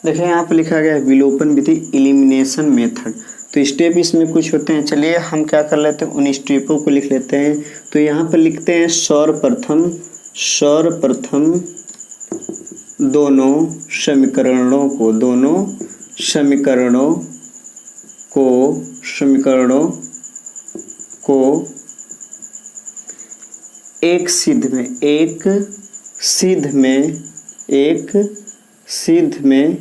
देखिए यहाँ पे लिखा गया है विलोपन विधि एलिमिनेशन मेथड। तो स्टेप इसमें कुछ होते हैं, चलिए हम क्या कर लेते हैं उन स्टेपों को लिख लेते हैं। तो यहाँ पर लिखते हैं सर्वप्रथम दोनों समीकरणों को एक सिद्ध में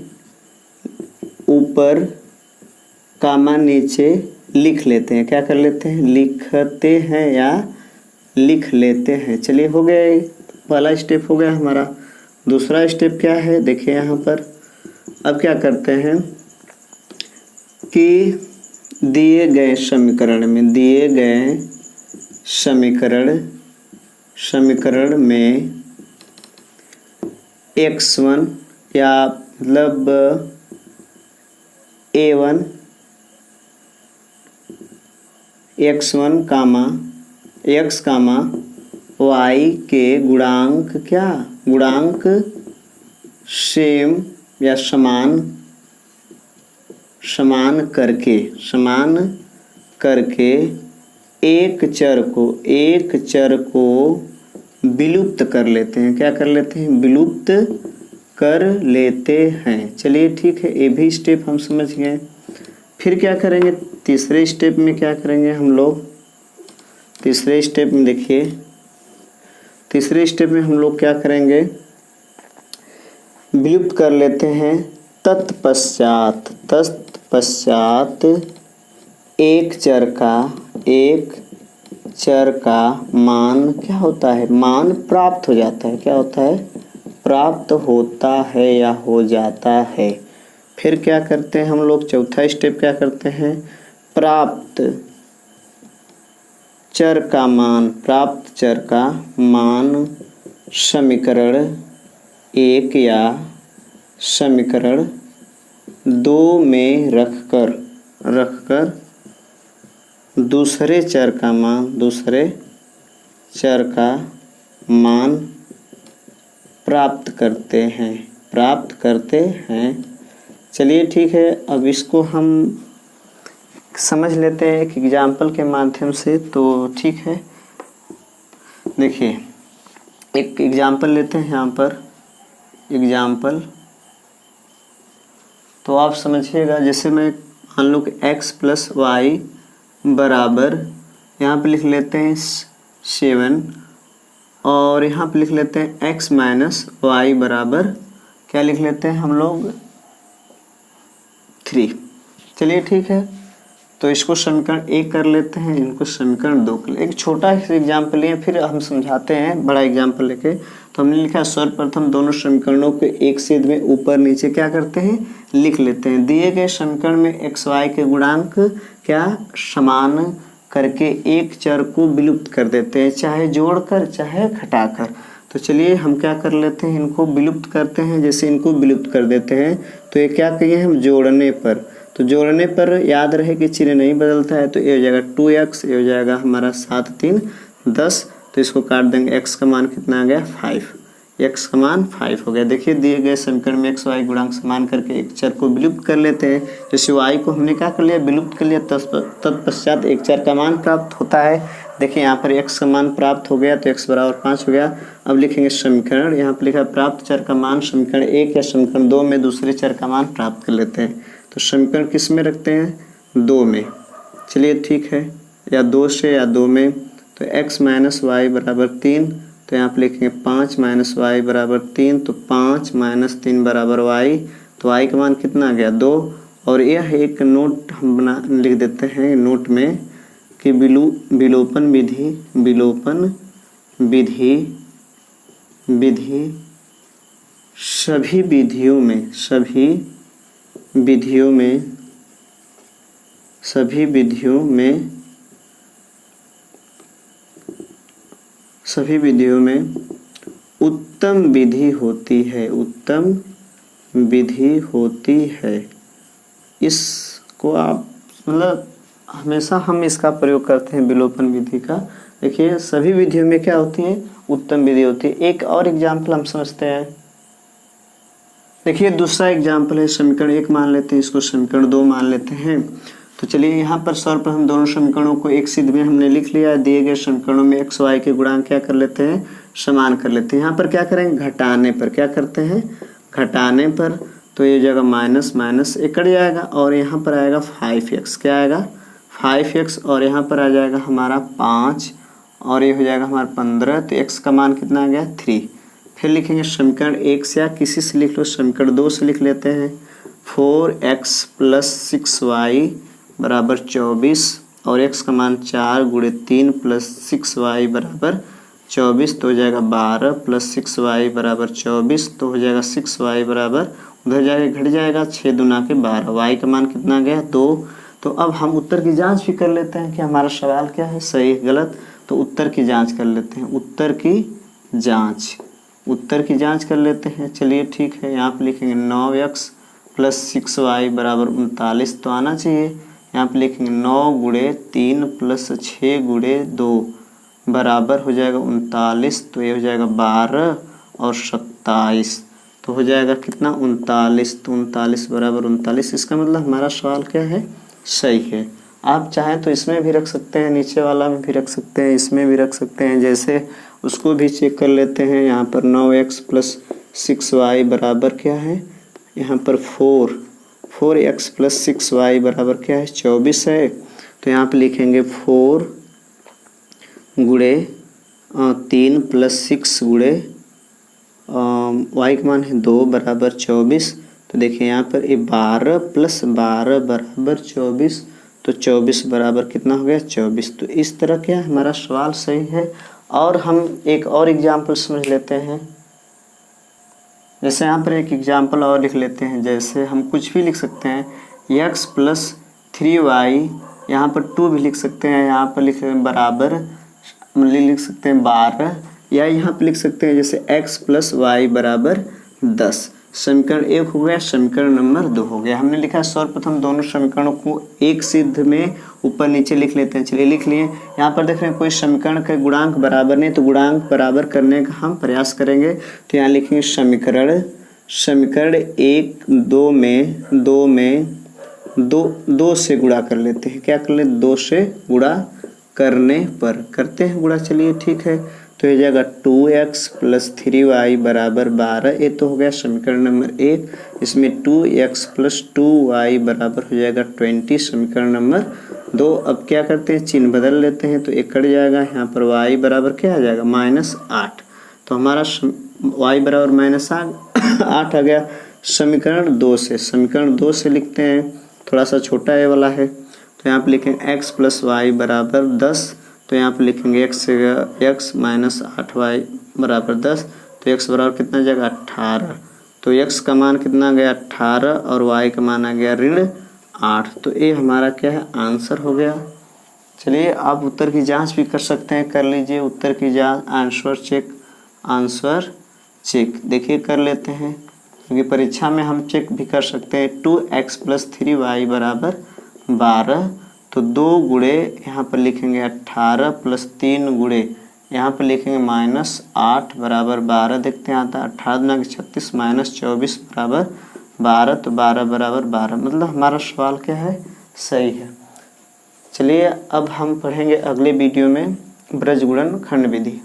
ऊपर कामा नीचे लिख लेते हैं। क्या कर लेते हैं, लिखते हैं या लिख लेते हैं। चलिए हो गया, पहला स्टेप हो गया हमारा। दूसरा स्टेप क्या है, देखिए यहाँ पर अब क्या करते हैं कि दिए गए समीकरण में x1 या मतलब a1 x1 कामा x कामा y के गुणांक सेम या समान करके एक चर को विलुप्त कर लेते हैं। क्या कर लेते हैं, विलुप्त कर लेते हैं। चलिए ठीक है, ये भी स्टेप हम समझ गए। फिर क्या करेंगे, तीसरे स्टेप में क्या करेंगे हम लोग, तीसरे स्टेप में देखिए, तीसरे स्टेप में हम लोग क्या करेंगे, विलुप्त कर लेते हैं। तत्पश्चात एक चर का मान क्या होता है, मान प्राप्त हो जाता है। क्या होता है, प्राप्त होता है या हो जाता है। फिर क्या करते हैं हम लोग, चौथा स्टेप क्या करते हैं, प्राप्त चर का मान समीकरण 1 या समीकरण 2 में रखकर दूसरे चर का मान प्राप्त करते हैं। चलिए ठीक है, अब इसको हम समझ लेते हैं एक एग्जाम्पल के माध्यम से। तो ठीक है, देखिए एक एग्जाम्पल लेते हैं यहाँ पर एग्जाम्पल। तो आप समझिएगा, जैसे मैं मान लो कि x प्लस वाई बराबर, यहाँ पे लिख लेते हैं 7 और यहाँ पे लिख लेते हैं x माइनस वाई बराबर क्या लिख लेते हैं हम लोग 3। चलिए ठीक है, तो इसको समीकरण 1 कर लेते हैं, इनको समीकरण 2 कर लेते हैं। एक छोटा एग्जाम्पल लिए फिर हम समझाते हैं बड़ा एग्जाम्पल लेके। तो हमने लिखा सर्वप्रथम दोनों समीकरणों को एक सिद्ध में ऊपर नीचे क्या करते हैं, लिख लेते हैं। दिए गए समीकरण में x y के गुणांक क्या समान करके एक चर को विलुप्त कर देते हैं, चाहे जोड़कर चाहे घटाकर। तो चलिए हम क्या कर लेते हैं, इनको विलुप्त करते हैं। जैसे इनको विलुप्त कर देते हैं तो ये क्या कहिए हम जोड़ने पर, तो जोड़ने पर याद रहे कि चिन्ह नहीं बदलता है। तो ये हो जाएगा 2x, ये हो जाएगा हमारा 7 3 10। तो इसको काट देंगे, x का मान कितना आ गया 5, x का मान 5 हो गया। देखिए दिए गए समीकरण में x y गुणांक समान करके एक चर को विलुप्त कर लेते हैं। जैसे y को हमने क्या कर लिया, विलुप्त कर लिया, तत्पश्चात एक चर का मान प्राप्त होता है। देखिए यहाँ पर x का मान प्राप्त हो गया, तो x बराबर 5 हो गया। अब लिखेंगे समीकरण, यहाँ पर लिखा प्राप्त चर का मान समीकरण 1 या समीकरण 2 में दूसरे चर का मान प्राप्त कर लेते हैं। तो समीकरण किस में रखते हैं, 2 में। चलिए ठीक है, या 2 से या 2 में। तो x माइनस वाई बराबर 3, तो यहाँ पर लिखेंगे 5 माइनस वाई बराबर 3, तो 5 माइनस 3 बराबर y। तो y का मान कितना आ गया 2। और यह एक नोट हम लिख देते हैं नोट में कि विलोपन विधि सभी विधियों में उत्तम विधि होती है। इसको आप मतलब हमेशा हम इसका प्रयोग करते हैं विलोपन विधि का। देखिए सभी विधियों में क्या होती है, उत्तम विधि होती है। एक और एग्जाम्पल हम समझते हैं, देखिए दूसरा एग्जाम्पल है, समीकरण 1 मान लेते हैं, इसको समीकरण 2 मान लेते हैं। तो चलिए यहाँ पर सर्वप्रथम दोनों समीकरणों को एक सिद्ध में हमने लिख लिया। दिए गए समीकरणों में x y के गुणांक क्या कर लेते हैं, समान कर लेते हैं। यहाँ पर क्या करेंगे, घटाने पर क्या करते हैं, घटाने पर। तो ये जगह माइनस माइनस एक कट जाएगा और यहाँ पर आएगा 5x, क्या आएगा 5x, और यहाँ पर आ जाएगा हमारा 5 और ये हो जाएगा हमारा 15। तो x का मान कितना आ गया 3। फिर लिखेंगे समीकरण 1 से या किसी से लिख लो, समीकरण 2 से लिख लेते हैं। 4x + 6y बराबर 24 और x का मान 4 × 3 + 6y बराबर 24। तो हो जाएगा 12 + 6y बराबर 24। तो हो जाएगा 6y बराबर, उधर जाके घट जाएगा 6 दूना के 12, y का मान कितना गया 2। तो अब हम उत्तर की जांच भी कर लेते हैं कि हमारा सवाल क्या है, सही गलत। तो उत्तर की जांच कर लेते हैं, उत्तर की जांच कर लेते हैं। चलिए ठीक है, यहाँ पे लिखेंगे 9x + 6y बराबर 39। तो आना चाहिए। यहाँ पे लिखेंगे 9 × 3 + 6 × 2 बराबर हो जाएगा 39। तो ये हो जाएगा 12 और 27। तो हो जाएगा कितना 39। तो 39 बराबर 39। इसका मतलब हमारा सवाल क्या है, सही है। आप चाहें तो इसमें भी रख सकते हैं, नीचे वाला में भी रख सकते हैं, इसमें भी रख सकते हैं, जैसे उसको भी चेक कर लेते हैं। यहाँ पर 9x + 6y बराबर क्या है, यहाँ पर 4x + 6y बराबर क्या है 24 है। तो यहाँ पे लिखेंगे 4 × 3 + 6 × y का मान है 2 बराबर 24। तो देखिए यहाँ पर ये 12 + 12 बराबर 24। तो 24 बराबर कितना हो गया 24। तो इस तरह क्या हमारा सवाल सही है। और हम एक और एग्जाम्पल समझ लेते हैं। जैसे यहाँ पर एक एग्जाम्पल और लिख लेते हैं, जैसे हम कुछ भी लिख सकते हैं, x + 3y, यहाँ पर 2 भी लिख सकते हैं, यहाँ पर लिख बराबर लिख सकते हैं 12, या यहाँ पर लिख सकते हैं जैसे x + y बराबर 10। समीकरण 1 हो गया, समीकरण नंबर 2 हो गया। हमने लिखा है सर्वप्रथम दोनों समीकरणों को एक सिद्ध में ऊपर नीचे लिख लेते हैं। चलिए लिख लिए। यहाँ पर देख रहे हैं कोई समीकरण के गुणांक बराबर नहीं, तो गुणांक बराबर करने का हम प्रयास करेंगे। तो यहाँ लिखेंगे समीकरण 1 2 से गुणा कर लेते हैं। क्या कर लेते, 2 से गुणा करने पर करते हैं गुणा। चलिए ठीक है। तो ये जाएगा 2x + 3y बराबर 12। ये तो हो गया समीकरण नंबर 1। इसमें 2x + 2y बराबर हो जाएगा 20, समीकरण नंबर 2। अब क्या करते हैं, चिन्ह बदल लेते हैं। तो एक कट जाएगा, यहाँ पर y बराबर क्या आ जाएगा -8। तो हमारा y बराबर -8 आ गया समीकरण 2 से। समीकरण 2 से लिखते हैं, थोड़ा सा छोटा ये वाला है। तो यहाँ पे लिखेंगे x + y बराबर 10। तो यहाँ पे लिखेंगे x -8y बराबर 10। तो x बराबर कितना जाएगा 18। तो x का मान कितना गया 18 और y का मान आ गया -8। तो ये हमारा क्या है, आंसर हो गया। चलिए आप उत्तर की जांच भी कर सकते हैं, कर लीजिए उत्तर की जांच। आंसर चेक देखिए कर लेते हैं, क्योंकि परीक्षा में हम चेक भी कर सकते हैं। 2x + 3y बराबर 12। तो 2 × यहाँ पर लिखेंगे 18 + 3 × यहाँ पर लिखेंगे -8 बराबर 12। देखते हैं आता 18 दूना 36 -24 बराबर 12। तो 12 बराबर 12, मतलब हमारा सवाल क्या है, सही है। चलिए अब हम पढ़ेंगे अगले वीडियो में ब्रजगुणन खंड विधि।